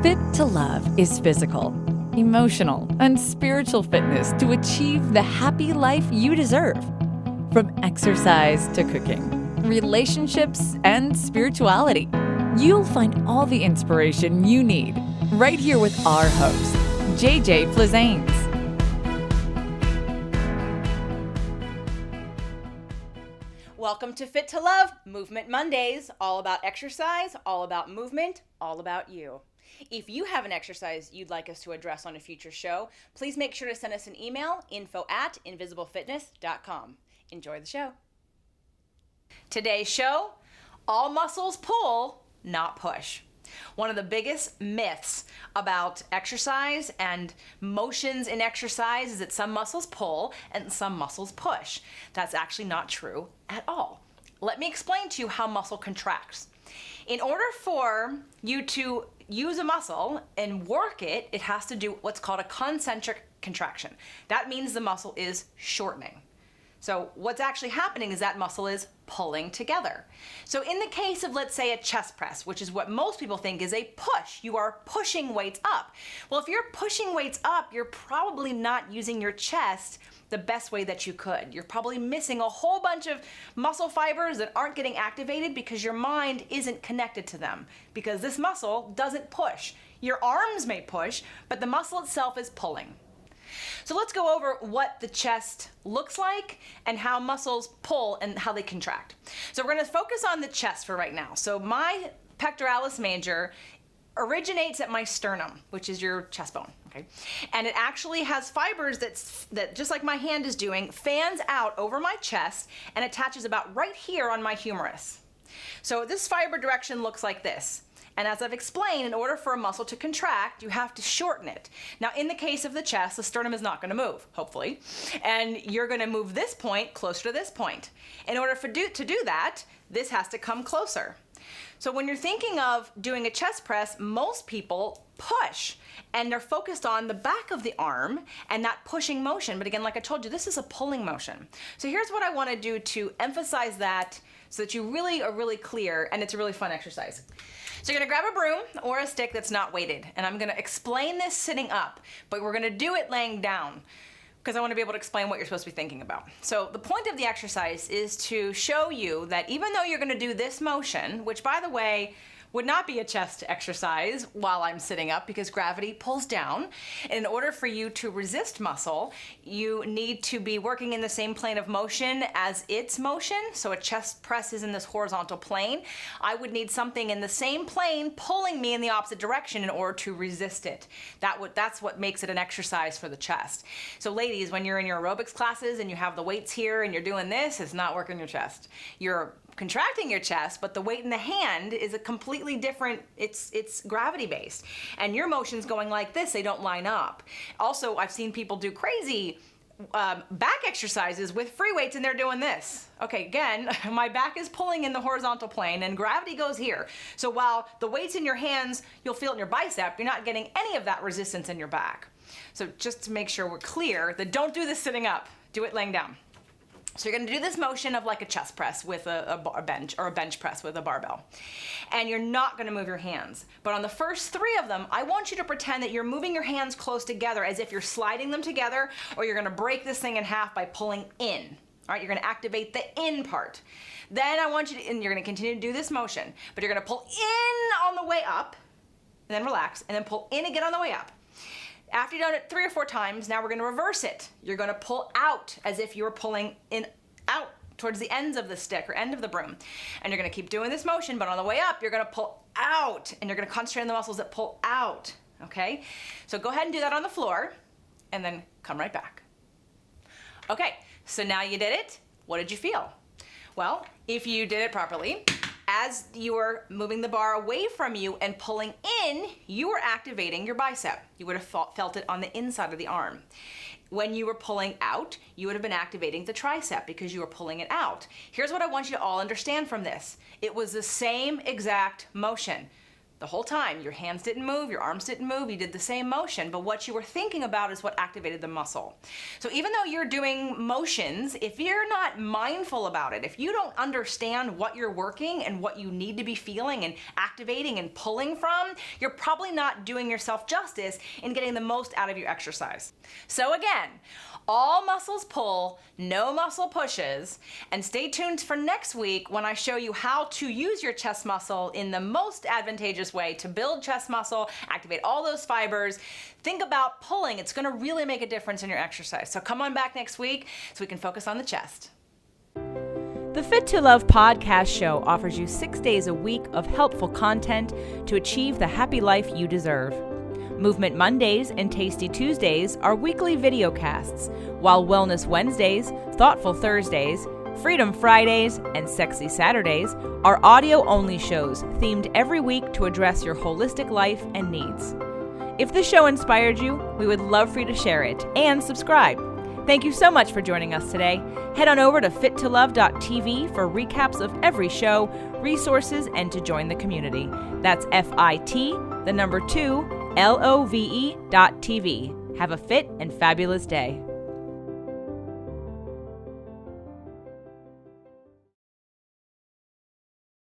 Fit to Love is physical, emotional, and spiritual fitness to achieve the happy life you deserve. From exercise to cooking, relationships, and spirituality, you'll find all the inspiration you need right here with our host, JJ Flizanes. Welcome to Fit to Love, Movement Mondays, all about exercise, all about movement, all about you. If you have an exercise you'd like us to address on a future show, please make sure to send us an email, info@invisiblefitness.com. Enjoy the show. Today's show, all muscles pull, not push. One of the biggest myths about exercise and motions in exercise is that some muscles pull and some muscles push. That's actually not true at all. Let me explain to you how muscle contracts. In order for you to use a muscle and work it, it has to do what's called a concentric contraction. That means the muscle is shortening. So what's actually happening is that muscle is pulling together. So in the case of, let's say, a chest press, which is what most people think is a push, you are pushing weights up. Well, if you're pushing weights up, you're probably not using your chest the best way that you could. You're probably missing a whole bunch of muscle fibers that aren't getting activated because your mind isn't connected to them, because this muscle doesn't push. Your arms may push, but the muscle itself is pulling. So let's go over what the chest looks like and how muscles pull and how they contract. So we're going to focus on the chest for right now. So my pectoralis major originates at my sternum, which is your chest bone, okay? And it actually has fibers that just like my hand is doing, fans out over my chest and attaches about right here on my humerus. So this fiber direction looks like this. And as I've explained, in order for a muscle to contract, you have to shorten it. Now, in the case of the chest, the sternum is not going to move, hopefully. And you're going to move this point closer to this point. In order to do that, this has to come closer. So when you're thinking of doing a chest press, most people push. And they're focused on the back of the arm and that pushing motion. But again, like I told you, this is a pulling motion. So here's what I want to do to emphasize that so that you really are really clear, and it's a really fun exercise. So you're gonna grab a broom or a stick that's not weighted, and I'm gonna explain this sitting up, but we're gonna do it laying down because I wanna be able to explain what you're supposed to be thinking about. So the point of the exercise is to show you that even though you're gonna do this motion, which by the way, would not be a chest exercise while I'm sitting up because gravity pulls down. In order for you to resist muscle, you need to be working in the same plane of motion as its motion. So a chest press is in this horizontal plane. I would need something in the same plane pulling me in the opposite direction in order to resist it. That's what makes it an exercise for the chest. So ladies, when you're in your aerobics classes and you have the weights here and you're doing this, it's not working your chest. You're contracting your chest, but the weight in the hand is a completely different, it's gravity based. And your motion's going like this, they don't line up. Also, I've seen people do crazy back exercises with free weights and they're doing this. Okay, again, my back is pulling in the horizontal plane and gravity goes here. So while the weight's in your hands, you'll feel it in your bicep, you're not getting any of that resistance in your back. So just to make sure we're clear that don't do this sitting up, do it laying down. So you're gonna do this motion of like a chest press with a bench, or a bench press with a barbell. And you're not gonna move your hands. But on the first three of them, I want you to pretend that you're moving your hands close together as if you're sliding them together, or you're gonna break this thing in half by pulling in. All right, you're gonna activate the in part. Then I want you to, and you're gonna continue to do this motion, but you're gonna pull in on the way up, and then relax, and then pull in again on the way up. After you've done it 3 or 4 times, now we're gonna reverse it. You're gonna pull out as if you were pulling in out towards the ends of the stick or end of the broom. And you're gonna keep doing this motion, but on the way up, you're gonna pull out and you're gonna concentrate on the muscles that pull out, okay? So go ahead and do that on the floor and then come right back. Okay, so now you did it. What did you feel? Well, if you did it properly, as you were moving the bar away from you and pulling in, you were activating your bicep. You would have felt it on the inside of the arm. When you were pulling out, you would have been activating the tricep because you were pulling it out. Here's what I want you to all understand from this. It was the same exact motion. The whole time, your hands didn't move, your arms didn't move, you did the same motion, but what you were thinking about is what activated the muscle. So even though you're doing motions, if you're not mindful about it, if you don't understand what you're working and what you need to be feeling and activating and pulling from, you're probably not doing yourself justice in getting the most out of your exercise. So again, all muscles pull, no muscle pushes, and stay tuned for next week when I show you how to use your chest muscle in the most advantageous way to build chest muscle, activate all those fibers. Think about pulling. It's gonna really make a difference in your exercise. So come on back next week so we can focus on the chest. The Fit to Love podcast show offers you 6 days a week of helpful content to achieve the happy life you deserve. Movement Mondays and Tasty Tuesdays are weekly video casts, while Wellness Wednesdays, Thoughtful Thursdays, Freedom Fridays, and Sexy Saturdays are audio-only shows themed every week to address your holistic life and needs. If the show inspired you, we would love for you to share it and subscribe. Thank you so much for joining us today. Head on over to fittolove.tv for recaps of every show, resources, and to join the community. That's FIT2LOVE.tv. Have a fit and fabulous day.